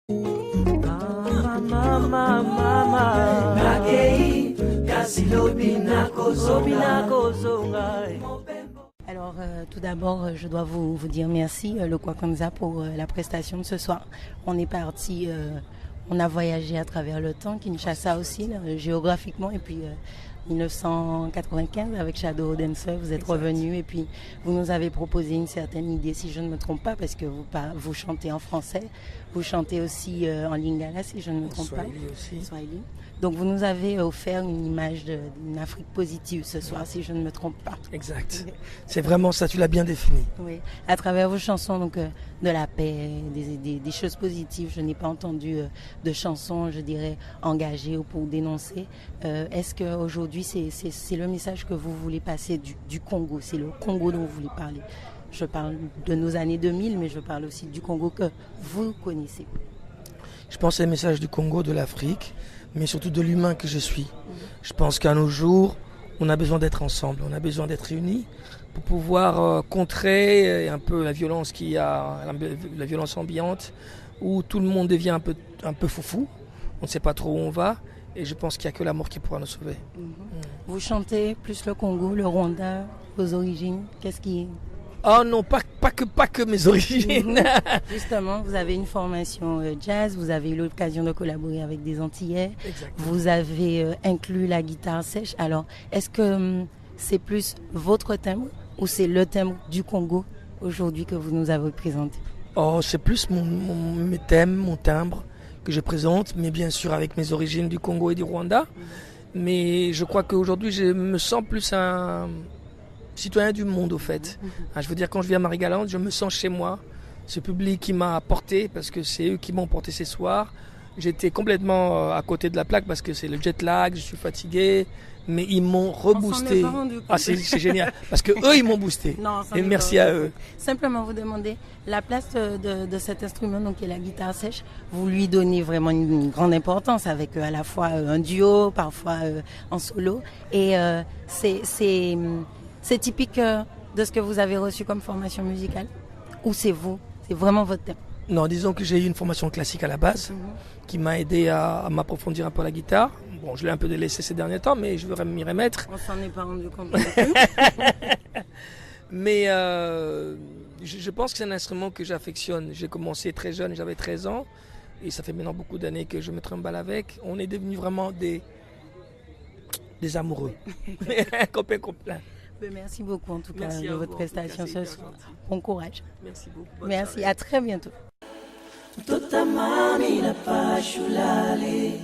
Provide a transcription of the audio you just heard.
Alors, tout d'abord, je dois vous dire merci, le Kwakanza, pour la prestation de ce soir. On est parti, on a voyagé à travers le temps, Kinshasa aussi, là, géographiquement, et puis 1995 avec Shadow Dancer, vous êtes revenu et puis vous nous avez proposé une certaine idée, si je ne me trompe pas, parce que vous chantez en français, vous chantez aussi en lingala, si je ne me trompe pas. Swahili. Donc vous nous avez offert une image d'une Afrique positive ce soir, si je ne me trompe pas. Exact. C'est vraiment ça, tu l'as bien défini. Oui, à travers vos chansons, donc de la paix, des choses positives. Je n'ai pas entendu de chansons, je dirais, engagées ou pour dénoncer. Est-ce qu'aujourd'hui, c'est le message que vous voulez passer du Congo? C'est le Congo dont vous voulez parler? Je parle de nos années 2000, mais je parle aussi du Congo que vous connaissez. Je pense que c'est le message du Congo, de l'Afrique, mais surtout de l'humain que je suis. Je pense qu'à nos jours, on a besoin d'être ensemble, on a besoin d'être unis pour pouvoir contrer un peu la violence qu'il y a, la violence ambiante, où tout le monde devient un peu foufou, on ne sait pas trop où on va, et je pense qu'il n'y a que l'amour qui pourra nous sauver. Vous chantez plus le Congo, le Rwanda, vos origines, qu'est-ce qui... Oh non, pas que mes origines. Justement, vous avez une formation jazz, vous avez eu l'occasion de collaborer avec des Antillais. Exactement. Vous avez inclus la guitare sèche. Alors, est-ce que c'est plus votre thème ou c'est le thème du Congo aujourd'hui que vous nous avez présenté? Oh, c'est plus mes thèmes, mon timbre que je présente, mais bien sûr avec mes origines du Congo et du Rwanda. Mais je crois qu'aujourd'hui, je me sens plus un citoyen du monde, au fait. Je veux dire, quand je viens à Marie-Galante, je me sens chez moi. Ce public qui m'a porté, parce que c'est eux qui m'ont porté ces soirs. J'étais complètement à côté de la plaque parce que c'est le jet lag, je suis fatigué, mais ils m'ont reboosté. Ah, c'est génial, parce que eux ils m'ont boosté. Non, et merci à eux. Simplement vous demander la place de cet instrument, donc qui est la guitare sèche. Vous lui donnez vraiment une grande importance avec à la fois un duo, parfois en solo, et c'est typique de ce que vous avez reçu comme formation musicale? Ou c'est vraiment votre thème? Non, disons que j'ai eu une formation classique à la base qui m'a aidé à m'approfondir un peu la guitare. Bon, je l'ai un peu délaissé ces derniers temps, mais je veux m'y remettre. On s'en est pas rendu compte. Mais je pense que c'est un instrument que j'affectionne. J'ai commencé très jeune, j'avais 13 ans. Et ça fait maintenant beaucoup d'années que je me trimballe avec. On est devenus vraiment des amoureux. Copains complet. Merci beaucoup en tout cas de votre prestation ce soir. Bon courage. Merci beaucoup. Merci, à très bientôt. Tota mami na pashulale